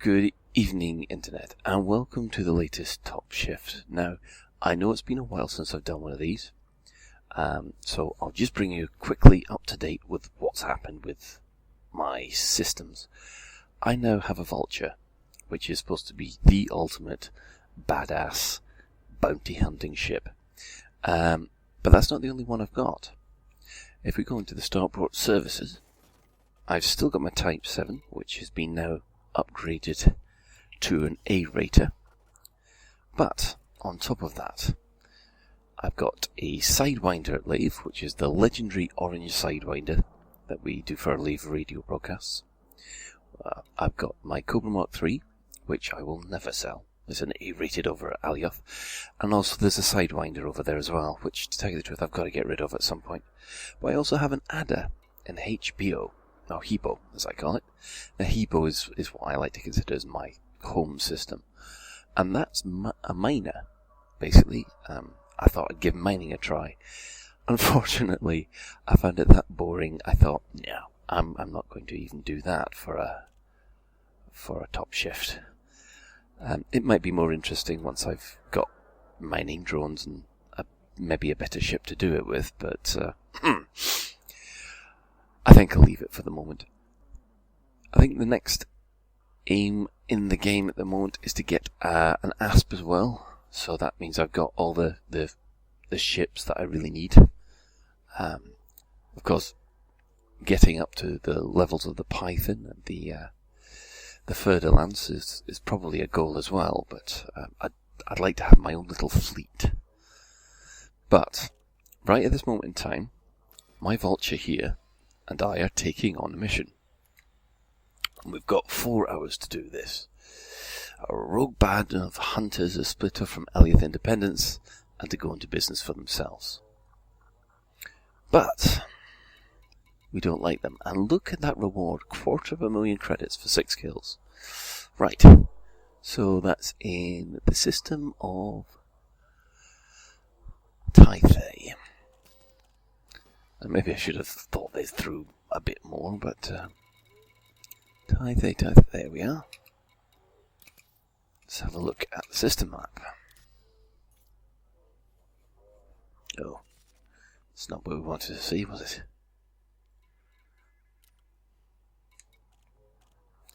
Good evening, Internet, and welcome to the latest Top Shift. Now, I know it's been a while since I've done one of these, so I'll just bring you quickly up to date with what's happened with my systems. I now have a Vulture, which is supposed to be the ultimate badass bounty hunting ship. But that's not the only one I've got. If we go into the starport services, I've still got my Type 7, which has been now upgraded to an A-rater. But on top of that, I've got a Sidewinder at Lave, which is the legendary orange Sidewinder that we do for our Lave radio broadcasts. I've got my Cobra Mark III, which I will never sell. There's an A-rated over at Alioth. And also there's a Sidewinder over there as well, which, to tell you the truth, I've got to get rid of at some point. But I also have an Adder, an HBO, or Hebo, as I call it. The Hebo is what I like to consider as my home system. And that's a miner, basically. I thought I'd give mining a try. Unfortunately, I found it that boring, I thought, no, I'm not going to even do that for a top shift. It might be more interesting once I've got mining drones and maybe a better ship to do it with, but I think I'll leave it for the moment. I think the next aim in the game at the moment is to get an ASP as well, so that means I've got all the ships that I really need. Of course, getting up to the levels of the Python and the Fer-de-Lance is probably a goal as well, but I'd like to have my own little fleet. But right at this moment in time, my Vulture here and I are taking on a mission. And we've got 4 hours to do this. A rogue band of hunters are split off from Alioth Independence and to go into business for themselves. But we don't like them. And look at that reward, 250,000 credits for 6 kills. Right. So that's in the system of Tythe. And maybe I should have thought this through a bit more, but Tythe, there we are. Let's have a look at the system map. Oh, it's not what we wanted to see, was it?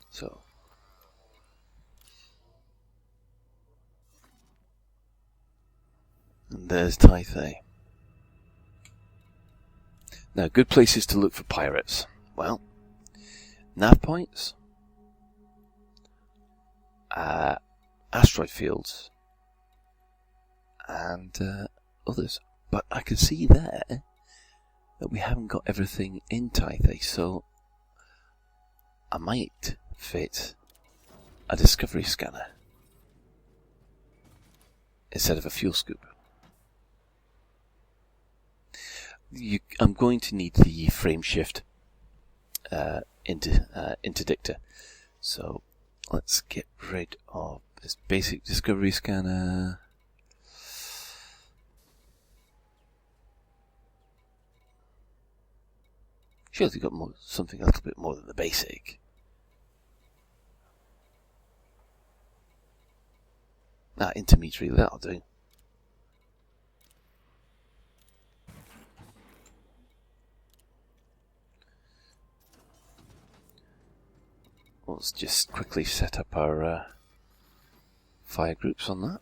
So, and there's Tythe. Now, good places to look for pirates. Well, nav points, asteroid fields, and others. But I can see there that we haven't got everything in Tythe, so I might fit a discovery scanner instead of a fuel scoop. I'm going to need the frame shift interdictor, so let's get rid of this basic discovery scanner. Surely you've got something a little bit more than the basic. Intermediary, that'll do. Let's just quickly set up our fire groups on that.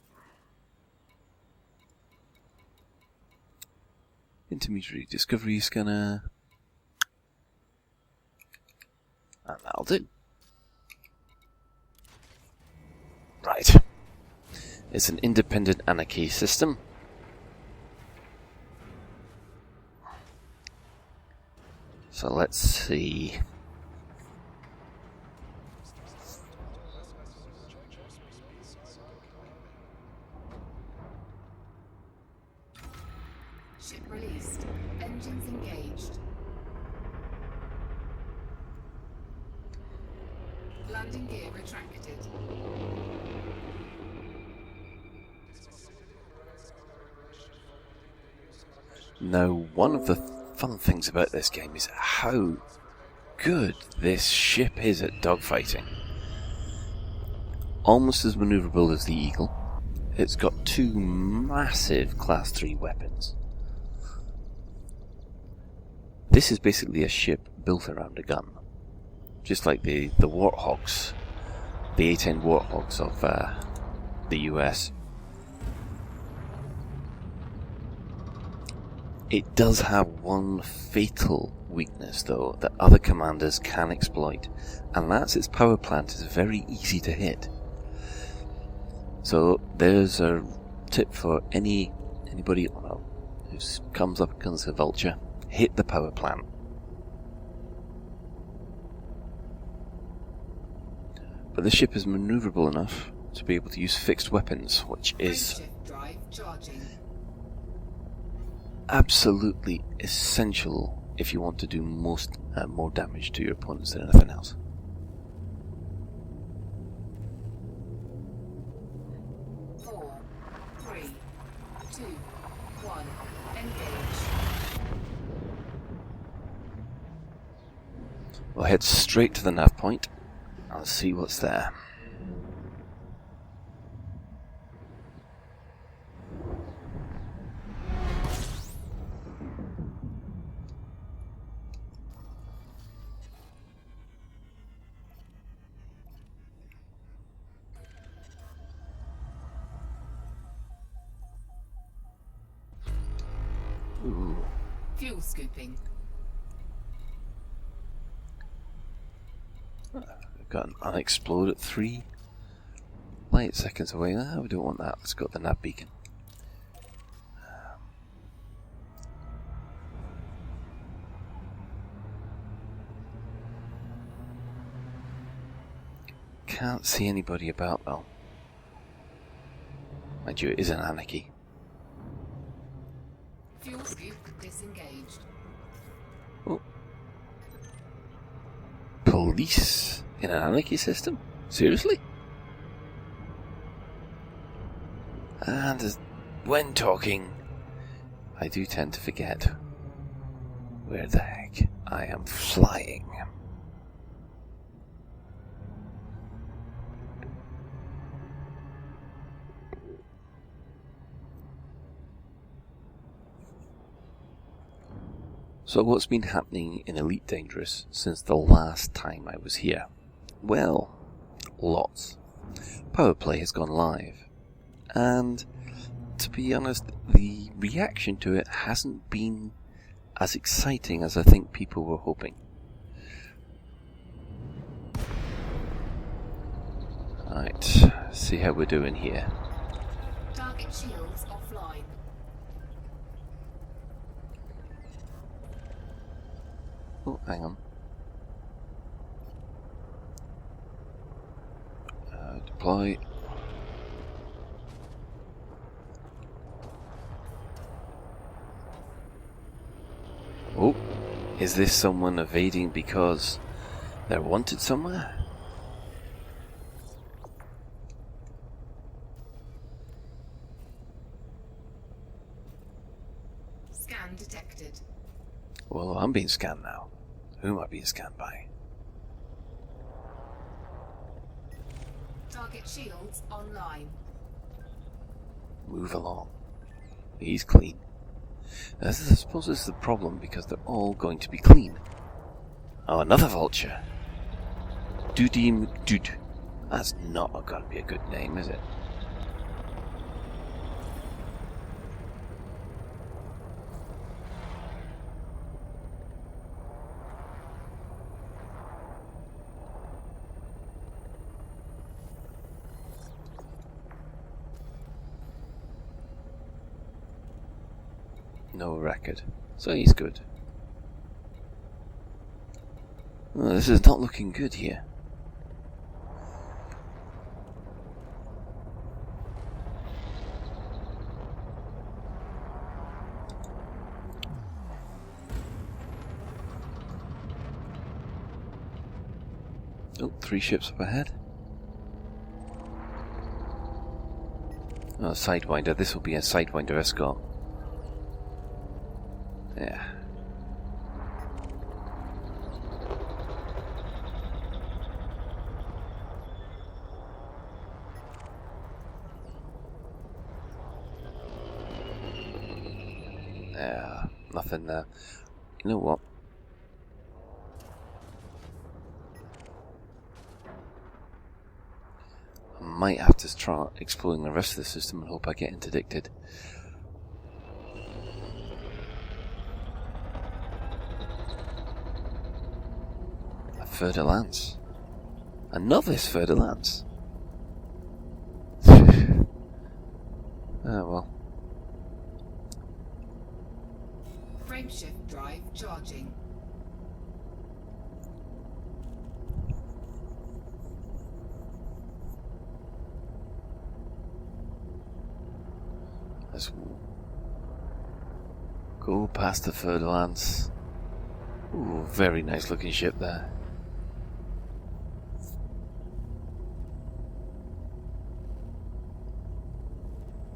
Intermediary discovery scanner. And that'll do. Right. It's an independent anarchy system. So let's see. Ship released. Engines engaged. Landing gear retracted. Now, one of the fun things about this game is how good this ship is at dogfighting. almost as maneuverable as the Eagle. It's got 2 massive Class 3 weapons. This is basically a ship built around a gun. Just like the Warthogs, the A-10 Warthogs of the US. It does have one fatal weakness, though, that other commanders can exploit, and that's its power plant is very easy to hit. So there's a tip for anybody who comes up against a Vulture: hit the power plant. But this ship is maneuverable enough to be able to use fixed weapons, which is drive charging. absolutely essential if you want to do more damage to your opponents than anything else. Four, three, two, one. Engage. We'll head straight to the nav point and see what's there. Ooh. Fuel scooping. We've got an unexploded 3 light seconds away. We don't want that. Let's go to the nav beacon. Can't see anybody about though. Mind you, it is an anarchy. Fuel scoop disengaged. Oh. Police in an anarchy system? Seriously? And when talking, I do tend to forget where the heck I am flying. So what's been happening in Elite Dangerous since the last time I was here? Well, lots. Power Play has gone live, and to be honest, the reaction to it hasn't been as exciting as I think people were hoping. Right, see how we're doing here. Target shields offline. Oh, hang on. Deploy. Oh, is this someone evading because they're wanted somewhere? Scan detected. Well, I'm being scanned now. Who am I being scanned by? Target shields online. Move along. He's clean. I suppose this is the problem because they're all going to be clean. Oh, another Vulture. Doody McDood. That's not going to be a good name, is it? No record. So he's good. Oh, this is not looking good here. Oh, 3 ships up ahead. Oh, Sidewinder. This will be a Sidewinder escort. Yeah. Yeah, nothing there. You know what? I might have to try exploring the rest of the system and hope I get interdicted. A further lance. A novice further lance. Oh well. Frameshift drive charging. Let's go past the third lance. Ooh, very nice looking ship there.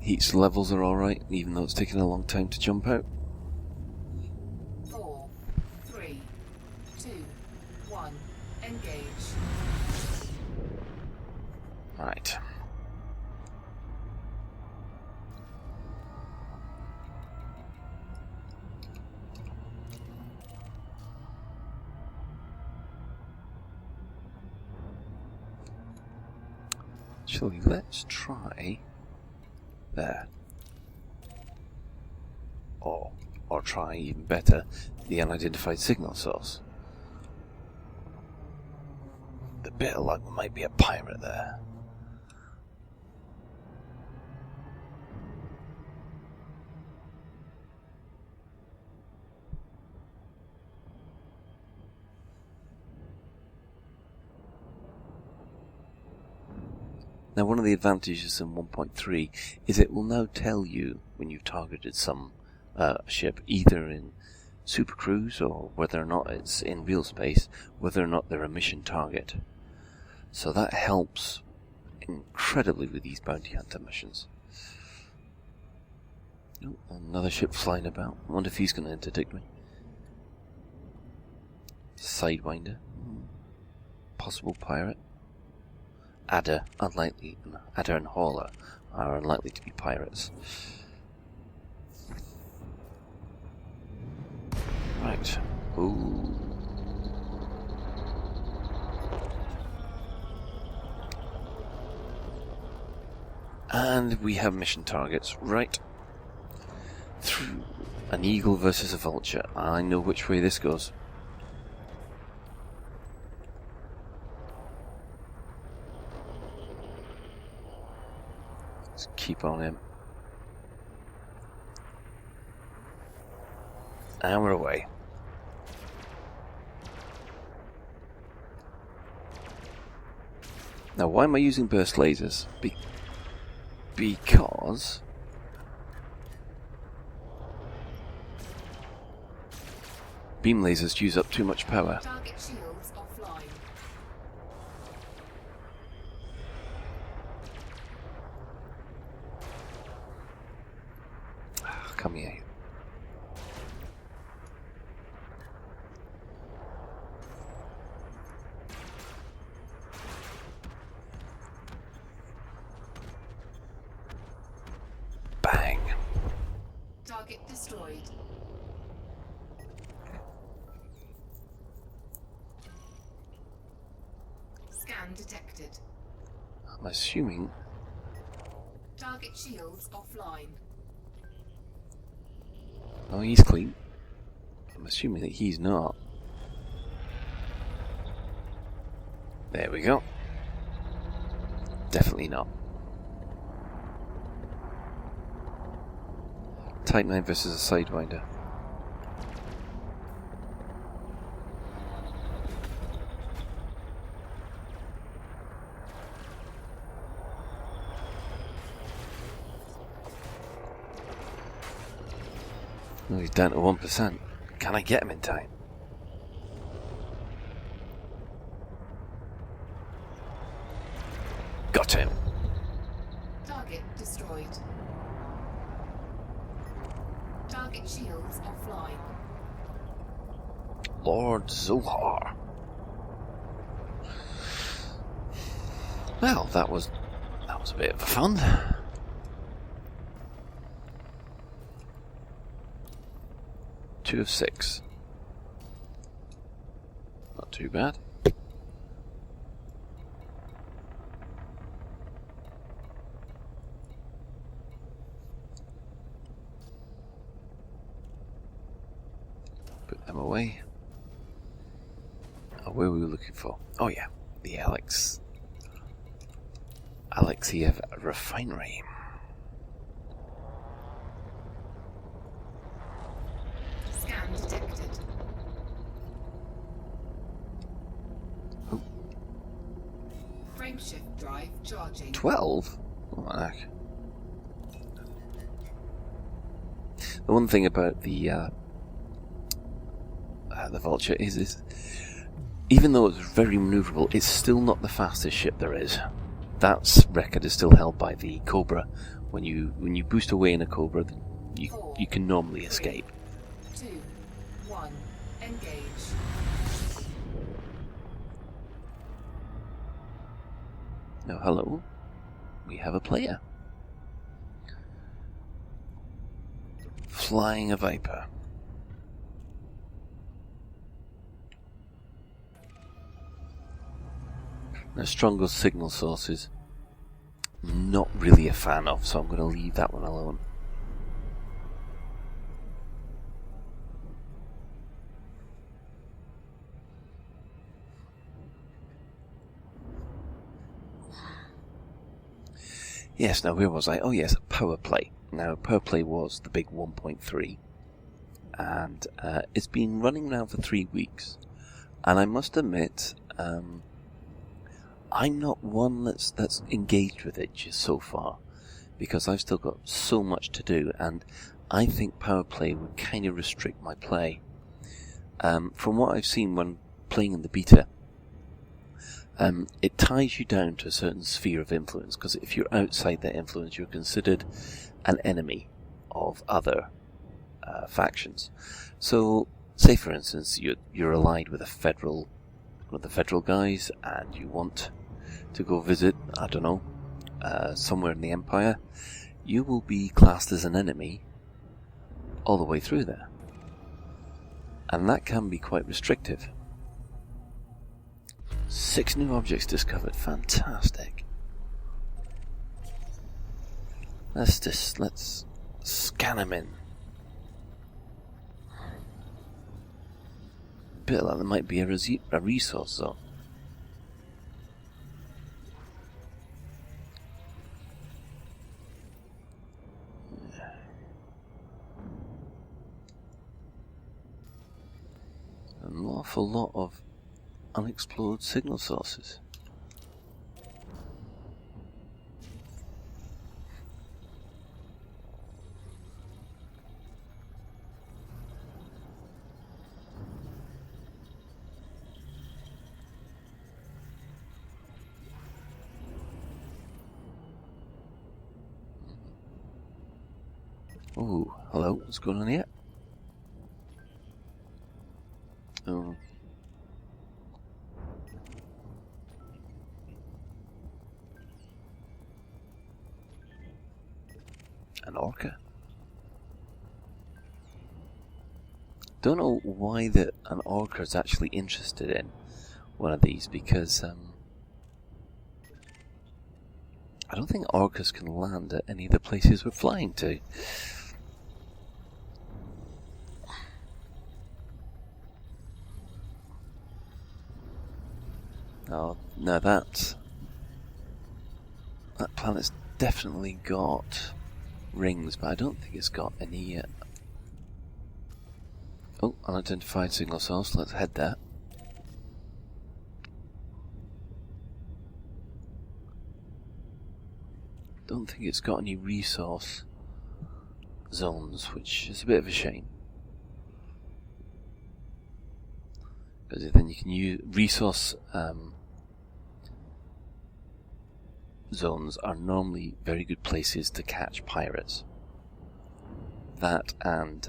Heat levels are alright, even though it's taking a long time to jump out. 4, 3, 2, 1. Engage. Right. Actually, let's try there. Or try, even better, the unidentified signal source. The bit of luck might be a pirate there. Now, one of the advantages in 1.3 is it will now tell you when you've targeted some ship, either in Super Cruise or whether or not it's in real space, whether or not they're a mission target. So that helps incredibly with these bounty hunter missions. Oh, another ship flying about. I wonder if he's going to interdict me. Sidewinder. Possible pirate. Adder, unlikely. Adder and Hauler are unlikely to be pirates. Right. Ooh. And we have mission targets. Right. Through an eagle versus a vulture. I know which way this goes. Let's keep on him. And we're away. Now, why am I using burst lasers? Because beam lasers use up too much power. Target shields offline. Come here. Bang. Target destroyed. Scan detected. I'm assuming. Target shields offline. Oh, he's clean. I'm assuming that he's not. There we go. Definitely not. Type 9 versus a Sidewinder. Oh, he's down to 1%. Can I get him in time? Got him. Target destroyed. Target shields offline. Lord Zohar. Well, that was a bit of fun. 2 of 6. Not too bad. Put them away. Oh, where were we looking for? Oh yeah, the Alexiev refinery. Scan detected. Oh. Frameshift drive charging. 12? Oh my heck. The one thing about the Vulture is even though it's very maneuverable, it's still not the fastest ship there is. That record is still held by the Cobra. When you boost away in a Cobra, you can normally escape. 2, 1, engage. Now, hello, we have a player flying a Viper. Now, stronger signal sources, not really a fan of, so I'm going to leave that one alone. Yes, now where was I? Oh yes, power play. Now, power play was the big 1.3, and it's been running now for 3 weeks. And I must admit, I'm not one that's engaged with it just so far, because I've still got so much to do, and I think power play would kind of restrict my play. From what I've seen when playing in the beta, it ties you down to a certain sphere of influence, because if you're outside that influence, you're considered an enemy of other factions. So, say for instance, you're allied with one of the federal guys, and you want to go visit, I don't know, somewhere in the Empire, you will be classed as an enemy all the way through there. And that can be quite restrictive. 6 new objects discovered. Fantastic. Let's scan them in. Bit like there might be a resource zone. An awful lot of unexplored signal sources. Oh, hello, what's going on here? Oh. An orca? Don't know why an orca is actually interested in one of these, because I don't think orcas can land at any of the places we're flying to. Oh, no, that planet's definitely got rings, but I don't think it's got any yet. Oh, unidentified signal source, let's head there. Don't think it's got any resource zones, which is a bit of a shame. Because then you can use resource zones are normally very good places to catch pirates. That and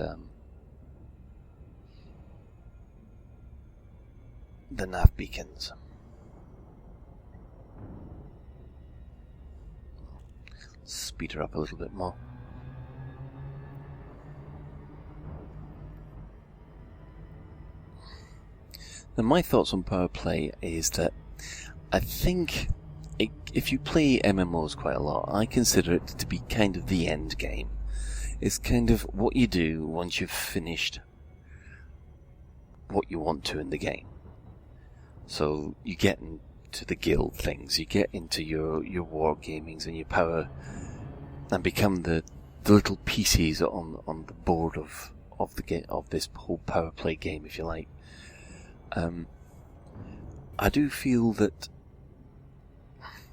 the nav beacons. Speed her up a little bit more. Now, my thoughts on power play is that I think if you play MMOs quite a lot, I consider it to be kind of the end game. It's kind of what you do once you've finished what you want to in the game. So you get into the guild things, you get into your war gamings and your power, and become the little pieces on the board of the game, of this whole power play game, if you like. I do feel that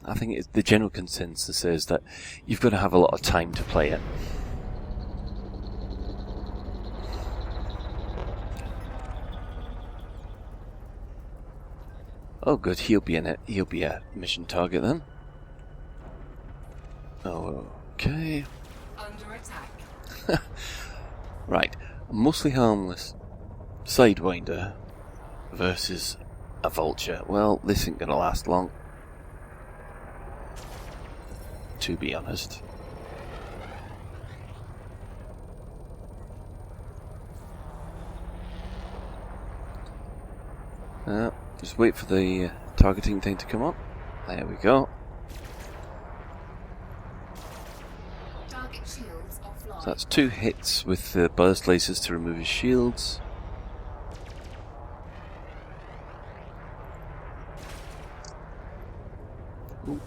I think the general consensus is that you've got to have a lot of time to play it. Oh, good. He'll be in it. He'll be a mission target then. Okay. Under attack. Right. Mostly harmless Sidewinder versus a Vulture. Well, this ain't gonna last long, to be honest. Just wait for the targeting thing to come up. There we go. Target shields offline. So that's 2 hits with the burst lasers to remove his shields. Ooh.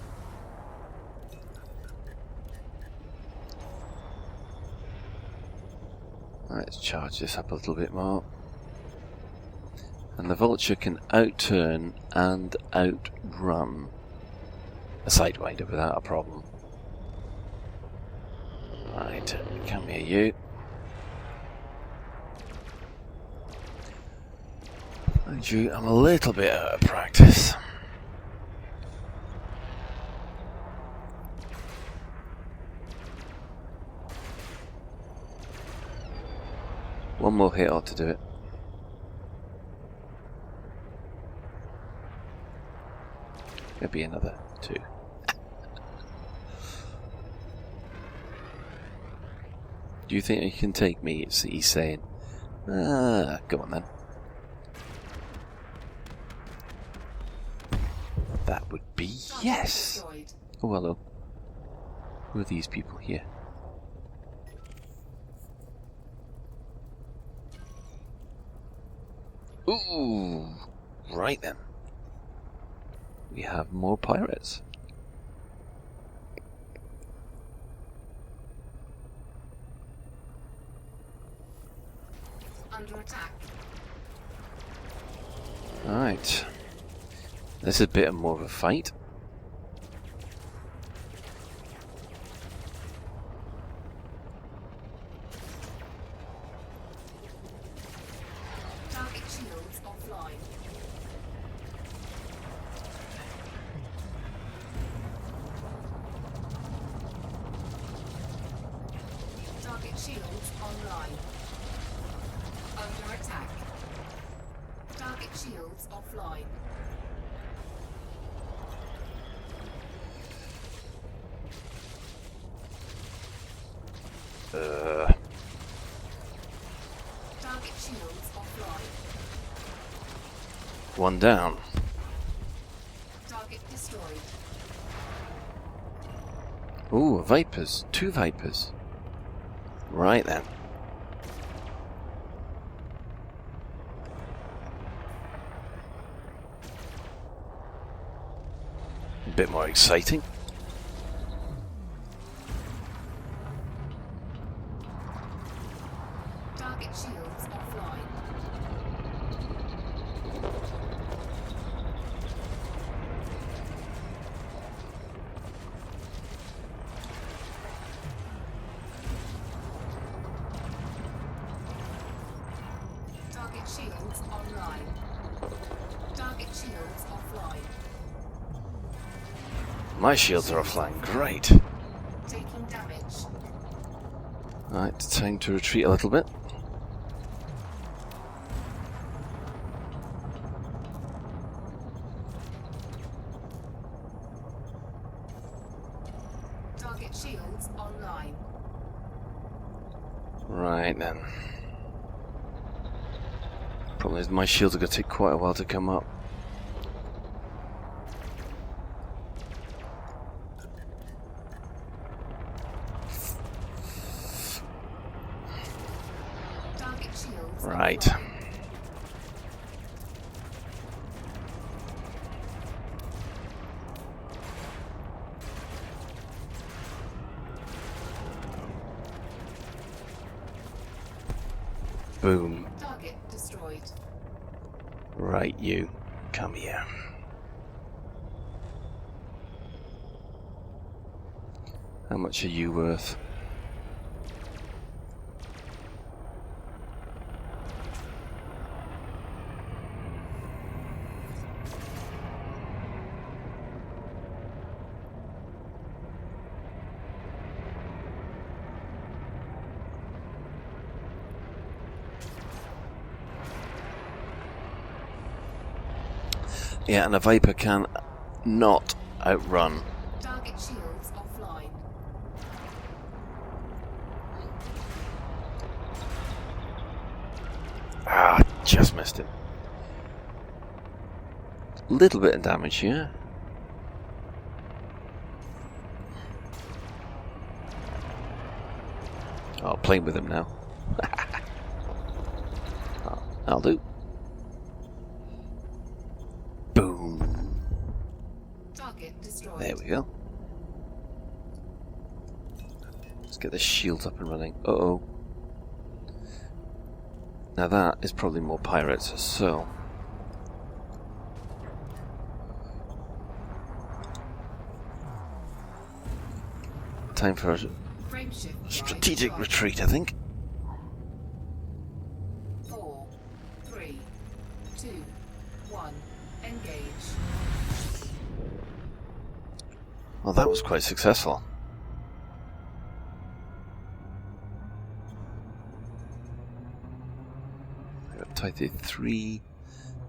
Let's charge this up a little bit more. And the Vulture can outturn and outrun a Sidewinder without a problem. Right, come here you. Mind you, I'm a little bit out of practice. One more hit ought to do it. Maybe another 2. Do you think you can take me? He's saying. Go on then. That would be yes. Oh, hello. Who are these people here? Ooh, right then. We have more pirates. Under attack. Alright. This is a bit more of a fight. Target shields offline. Target shields online. Under attack. Target shields offline. Target shields offline. One down. Target destroyed. Ooh, Vipers. 2 Vipers. Right then. A bit more exciting. Target shields offline. Target shields online. Target shields offline. My shields are offline. Great. Taking damage. Right, time to retreat a little bit. Target shields online. Right then. Problem is, my shields are going to take quite a while to come up. Target shields Right. offline. Boom. Target destroyed. Right, you. Come here. How much are you worth? Yeah, and a Viper can not outrun. Target shields offline. Ah, just missed it. Little bit of damage here. Oh, playing with him now. Oh, I'll do. Boom. Target destroyed. There we go. Let's get the shields up and running. Uh-oh. Now that is probably more pirates, so... Time for a Frameshift strategic right retreat, I think. 4, 3, 2, 1. Engage. Well, that was quite successful. I got Titan 3.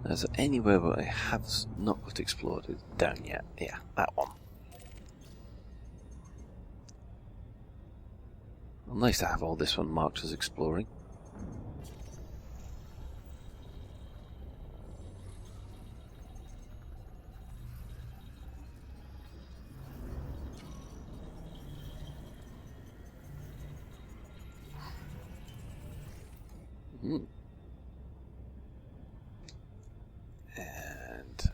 Is there anywhere where I have not got explored? It's down yet. Yeah, that one. Well, nice to have all this one marked as exploring. Mm. And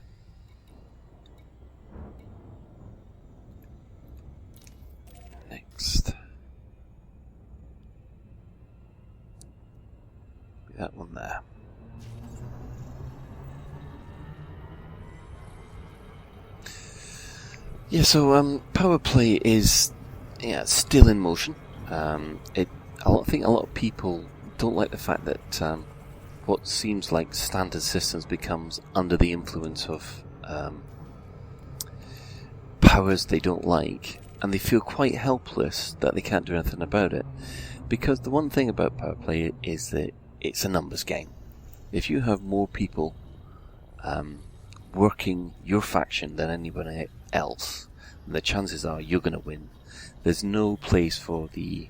next, that one there. Yeah, so power play is still in motion. I think a lot of people don't like the fact that what seems like standard systems becomes under the influence of powers they don't like, and they feel quite helpless that they can't do anything about it. Because the one thing about power play is that it's a numbers game. If you have more people working your faction than anybody else, the chances are you're going to win. There's no place for the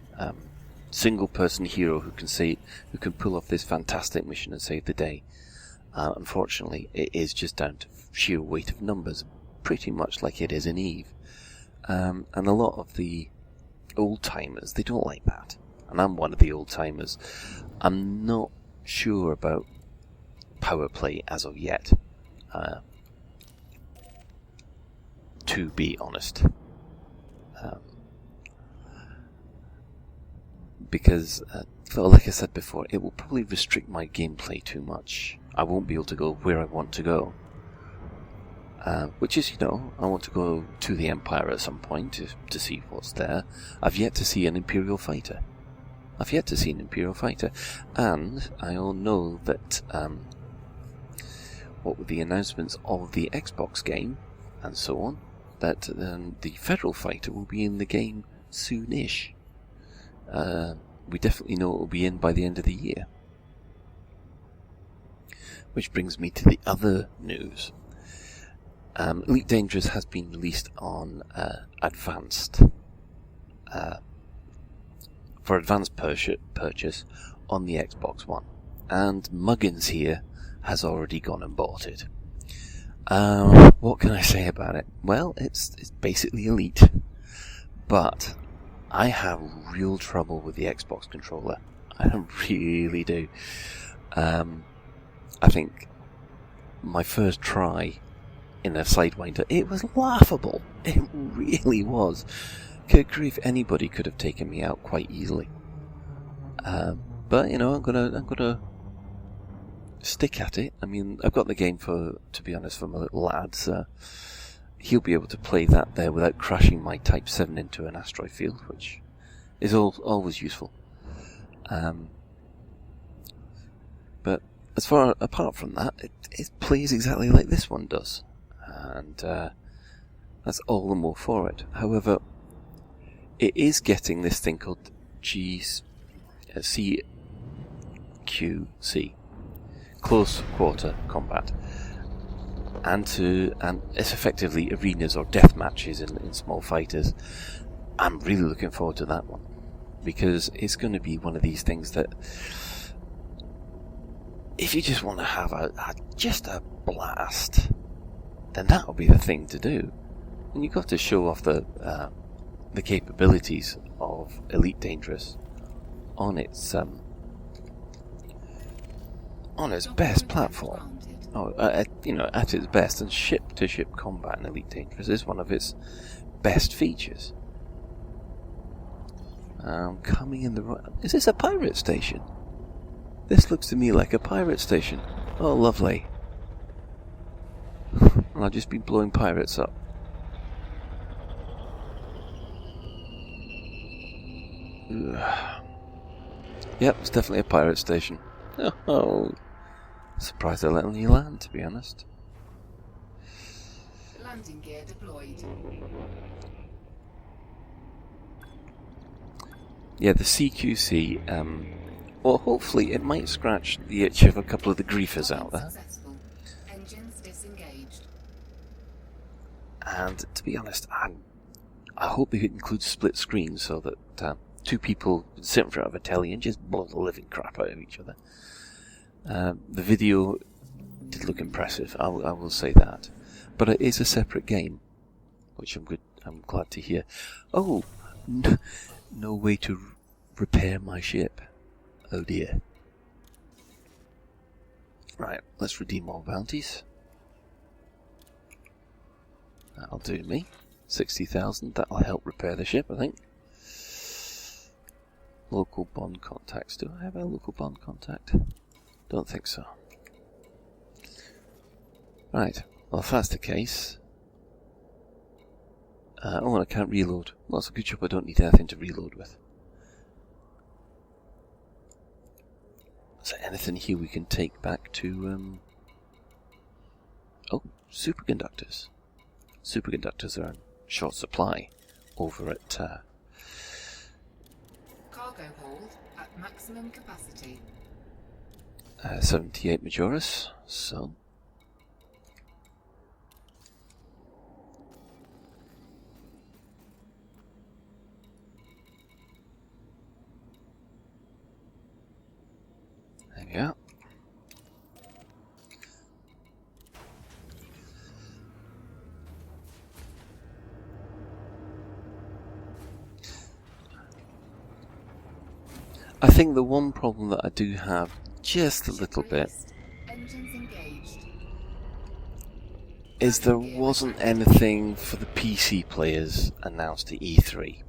single person hero who can pull off this fantastic mission and save the day. Unfortunately, it is just down to sheer weight of numbers, pretty much like it is in Eve. And a lot of the old timers, they don't like that. And I'm one of the old timers. I'm not sure about power play as of yet. To be honest. Because, like I said before, it will probably restrict my gameplay too much. I won't be able to go where I want to go. Which is, I want to go to the Empire at some point to see what's there. I've yet to see an Imperial fighter. And I all know that, what with the announcements of the Xbox game, and so on, that the Federal fighter will be in the game soonish. We definitely know it will be in by the end of the year. Which brings me to the other news. Elite Dangerous has been released on advanced for advanced purchase on the Xbox One, and Muggins here has already gone and bought it. What can I say about it? Well, it's basically Elite, but I have real trouble with the Xbox controller. I really do. I think my first try in a Sidewinder, it was laughable. It really was. Good grief, anybody could have taken me out quite easily. But you know, I'm gonna stick at it. I mean, I've got the game to be honest, for my little lad. So he'll be able to play that there without crashing my Type 7 into an asteroid field, which is always useful. But apart from that, it plays exactly like this one does, and that's all the more for it. However, it is getting this thing called CQC, close quarter combat, and it's effectively arenas or death matches in small fighters. I'm really looking forward to that one, because it's going to be one of these things that, if you just want to have just a blast, then that'll be the thing to do. And you've got to show off the capabilities of Elite Dangerous on its best platform. At its best, and ship-to-ship combat in Elite Dangerous is one of its best features. Coming in the right... Is this a pirate station? This looks to me like a pirate station. Oh, lovely. I'll just be blowing pirates up. Ugh. Yep, it's definitely a pirate station. Oh, surprised they're letting you land, to be honest. Landing gear deployed. Yeah, the CQC, well, hopefully it might scratch the itch of a couple of the griefers out there. Successful. Engines disengaged. And to be honest, I hope they include split screens so that two people sit in front of a telly and just blow the living crap out of each other. The video did look impressive, I will say that. But it is a separate game, which I'm glad to hear. Oh, no way to repair my ship. Oh dear. Right, let's redeem more bounties. That'll do me. 60,000, that'll help repair the ship, I think. Local bond contacts. Do I have a local bond contact? Don't think so. Right, well, if that's the case... and I can't reload. Well, it's a good job I don't need anything to reload with. Is there anything here we can take back to... Oh, superconductors. Superconductors are in short supply over at... Cargo hold at maximum capacity. 78 Majoris, so... There we go. I think the one problem that I do have just a little bit Engines engaged. is there wasn't anything for the PC players announced at E3.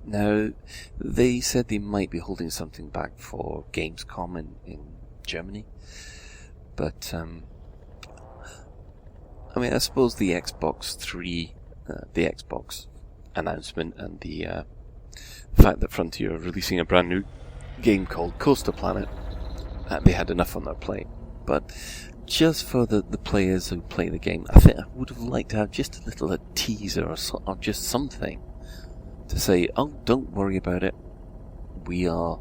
Now, they said they might be holding something back for Gamescom in Germany, but I mean, I suppose the Xbox 3, the Xbox announcement, and the fact that Frontier are releasing a brand new game called Coaster Planet, they had enough on their plate. But just for the players who play the game, I think I would have liked to have just a little teaser or just something to say, oh, don't worry about it. We are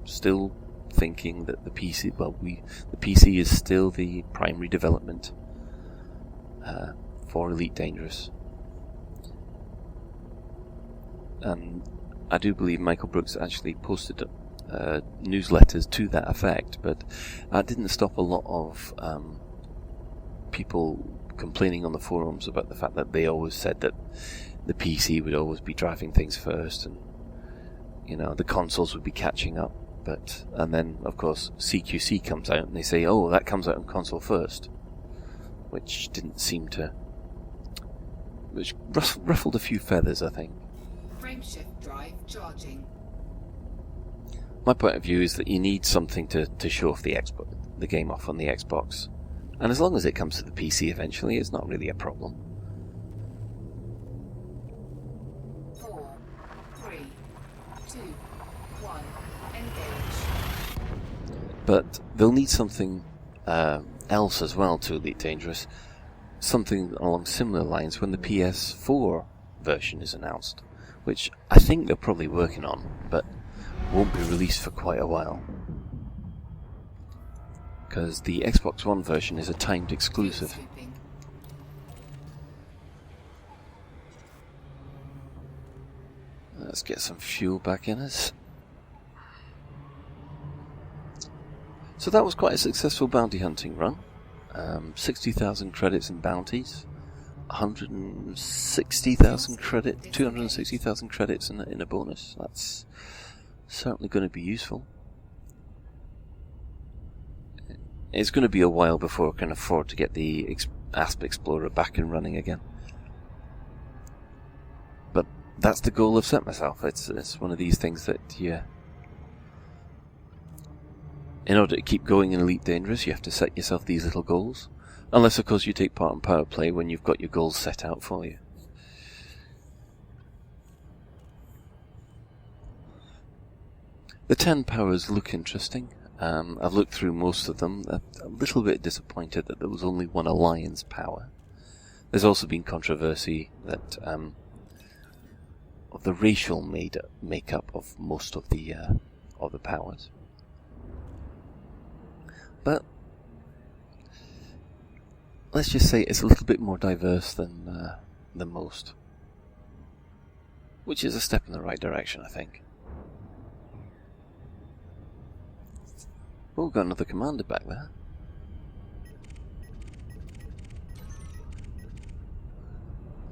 still thinking that the PC, the PC is still the primary development for Elite Dangerous. And I do believe Michael Brooks actually posted newsletters to that effect, but that didn't stop a lot of people complaining on the forums about the fact that they always said that the PC would always be driving things first, and the consoles would be catching up. And then of course CQC comes out and they say, oh, that comes out on console first, which ruffled a few feathers, I think. Frameshift drive charging. My point of view is that you need something to show off the game off on the Xbox, and as long as it comes to the PC eventually, it's not really a problem. 4, 3, 2, 1, engage. But they'll need something else as well to Elite Dangerous, something along similar lines when the PS4 version is announced, which I think they're probably working on, but won't be released for quite a while. Because the Xbox One version is a timed exclusive. Let's get some fuel back in us. So that was quite a successful bounty hunting run. 60,000 credits in bounties, 160,000 credit, 260,000 credits in a bonus. That's certainly going to be useful. It's going to be a while before I can afford to get the Asp Explorer back and running again. But that's the goal I've set myself. It's one of these things that in order to keep going in Elite Dangerous, you have to set yourself these little goals. Unless, of course, you take part in Power Play when you've got your goals set out for you. The 10 powers look interesting. I've looked through most of them. A little bit disappointed that there was only one Alliance power. There's also been controversy that of the racial makeup of most of the powers. But let's just say it's a little bit more diverse than most, which is a step in the right direction, I think. Oh, got another commander back there.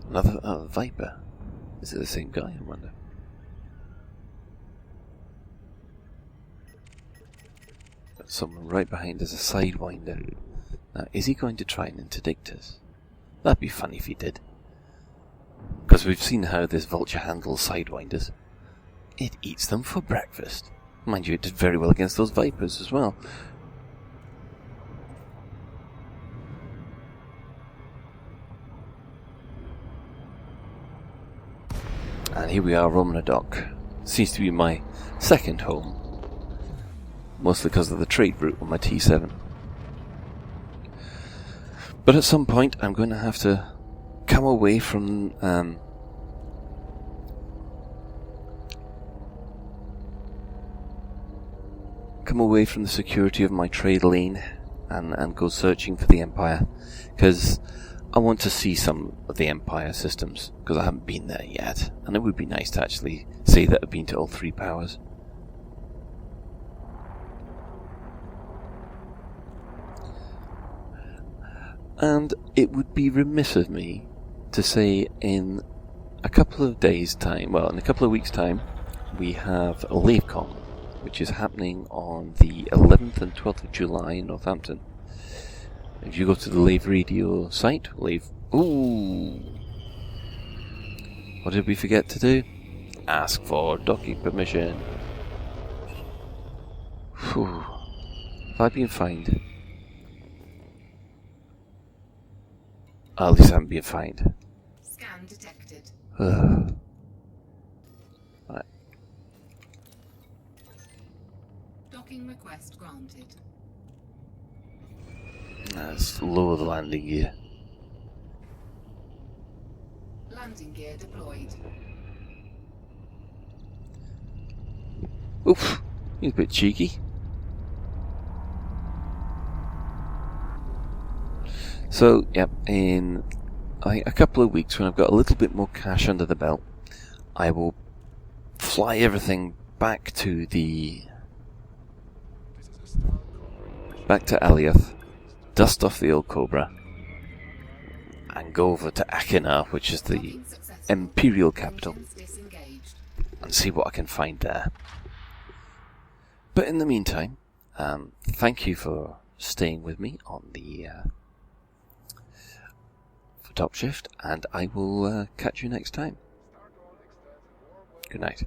Another Viper. Is it the same guy, I wonder? Got someone right behind us, a Sidewinder. Now, is he going to try and interdict us? That'd be funny if he did. Because we've seen how this Vulture handles Sidewinders. It eats them for breakfast. Mind you, it did very well against those Vipers as well. And here we are, Romanodok. Seems to be my second home. Mostly because of the trade route on my T7. But at some point, I'm going to have to come away from the security of my trade lane and go searching for the Empire, because I want to see some of the Empire systems, because I haven't been there yet, and it would be nice to actually say that I've been to all 3 powers. And it would be remiss of me to say in a couple of days' time, well, in a couple of weeks' time, we have LaveCon, which is happening on the 11th and 12th of July in Northampton. If you go to the Lave Radio site, ooh! What did we forget to do? Ask for docking permission. Whew. Have I been fined? At least I haven't been fined. Scan detected. Right. Docking request granted. Let's lower the landing gear. Landing gear deployed. Oof, he's a bit cheeky. So, yep, in a couple of weeks, when I've got a little bit more cash under the belt, I will fly everything back to the back to Alioth, dust off the old Cobra, and go over to Achenar, which is the Docking successful. Imperial capital, Engines disengaged. and see what I can find there. But in the meantime, thank you for staying with me on the for Top Shift, and I will catch you next time. Good night.